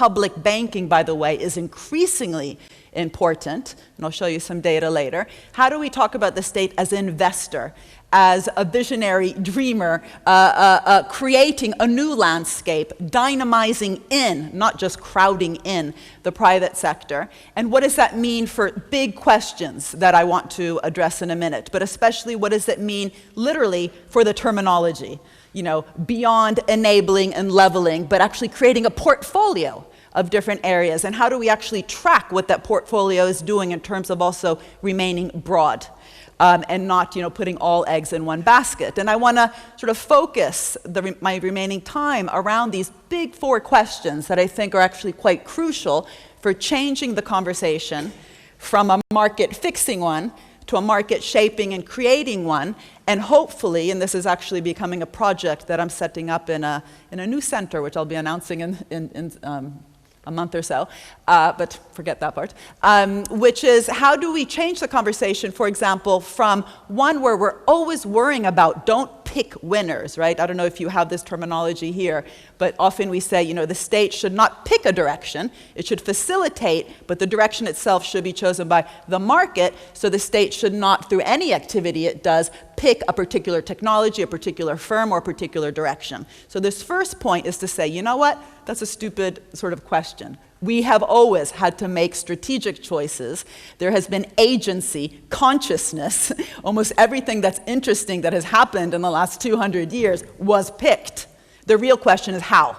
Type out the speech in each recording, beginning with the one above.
public banking, by the way, is increasingly important, and I'll show you some data later. How do we talk about the state as an investor, as a visionary dreamer, creating a new landscape, dynamizing in, not just crowding in, the private sector? And what does that mean for big questions that I want to address in a minute, but especially what does it mean literally for the terminology? You know, beyond enabling and leveling, but actually creating a portfolio of different areas. And how do we actually track what that portfolio is doing in terms of also remaining broad and not, you know, putting all eggs in one basket? And I want to sort of focus my remaining time around these big four questions that I think are actually quite crucial for changing the conversation from a market fixing one to a market shaping and creating one, and hopefully, and this is actually becoming a project that I'm setting up in a new center, which I'll be announcing in a month or so, but forget that part, which is how do we change the conversation, for example, from one where we're always worrying about don't pick winners, right? I don't know if you have this terminology here, but often we say, you know, the state should not pick a direction, it should facilitate, but the direction itself should be chosen by the market, so the state should not, through any activity it does, pick a particular technology, a particular firm, or a particular direction. So this first point is to say, you know what? That's a stupid sort of question. We have always had to make strategic choices. There has been agency, consciousness. Almost everything that's interesting that has happened in the last 200 years was picked. The real question is how.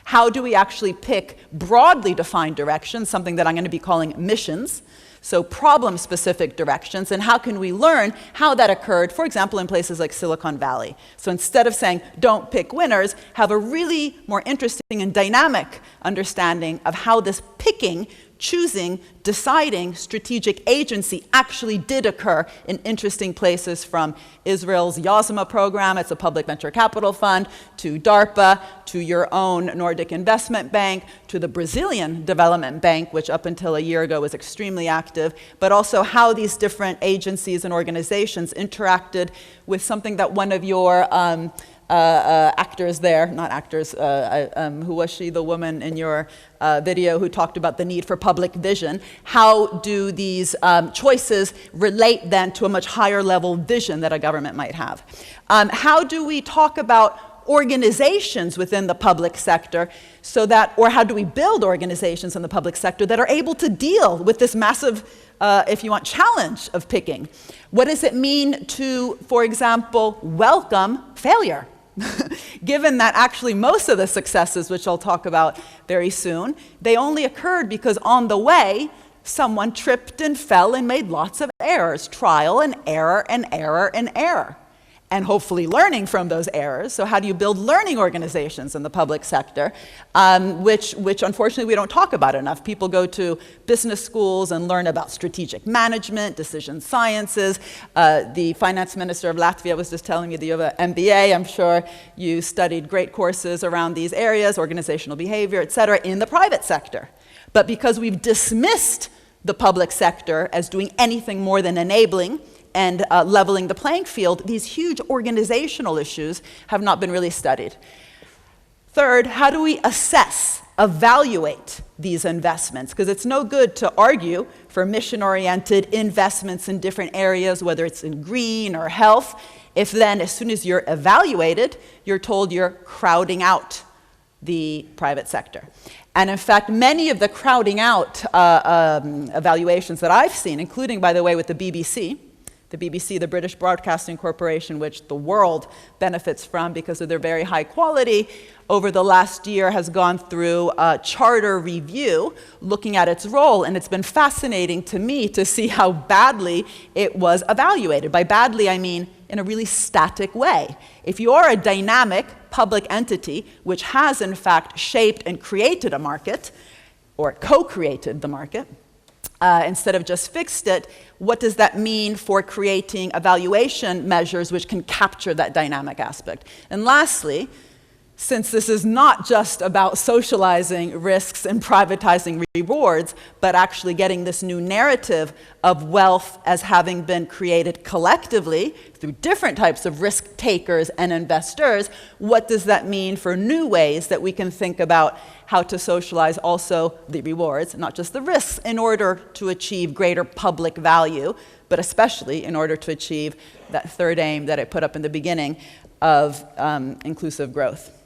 How do we actually pick broadly defined directions, something that I'm going to be calling missions, so problem-specific directions, and how can we learn how that occurred, for example, in places like Silicon Valley? So instead of saying, don't pick winners, have a really more interesting and dynamic understanding of how this picking, choosing, deciding strategic agency actually did occur in interesting places, from Israel's Yozma program, it's a public venture capital fund, to DARPA, to your own Nordic Investment Bank, to the Brazilian Development Bank, which up until a year ago was extremely active, but also how these different agencies and organizations interacted with something that one of your actors there, not actors, who was she, the woman in your video who talked about the need for public vision? How do these choices relate then to a much higher level vision that a government might have? How do we talk about organizations within the public sector so that, or how do we build organizations in the public sector that are able to deal with this massive, if you want, challenge of picking? What does it mean to, for example, welcome failure? Given that actually most of the successes, which I'll talk about very soon, they only occurred because on the way, someone tripped and fell and made lots of errors, trial and error and error and error. And hopefully learning from those errors. So how do you build learning organizations in the public sector, which unfortunately we don't talk about enough. People go to business schools and learn about strategic management, decision sciences. The finance minister of Latvia was just telling me that you have an MBA. I'm sure you studied great courses around these areas, organizational behavior, et cetera, in the private sector. But because we've dismissed the public sector as doing anything more than enabling and leveling the playing field, these huge organizational issues have not been really studied. Third, how do we assess, evaluate these investments? Because it's no good to argue for mission-oriented investments in different areas, whether it's in green or health, if then as soon as you're evaluated, you're told you're crowding out the private sector. And in fact, many of the crowding out evaluations that I've seen, including, by the way, with the BBC, the British Broadcasting Corporation, which the world benefits from because of their very high quality, over the last year has gone through a charter review looking at its role, and it's been fascinating to me to see how badly it was evaluated. By badly, I mean in a really static way. If you are a dynamic public entity which has in fact shaped and created a market, or co-created the market, instead of just fixed it, what does that mean for creating evaluation measures which can capture that dynamic aspect? And lastly, since this is not just about socializing risks and privatizing rewards, but actually getting this new narrative of wealth as having been created collectively through different types of risk takers and investors, what does that mean for new ways that we can think about how to socialize also the rewards, not just the risks, in order to achieve greater public value, but especially in order to achieve that third aim that I put up in the beginning of inclusive growth.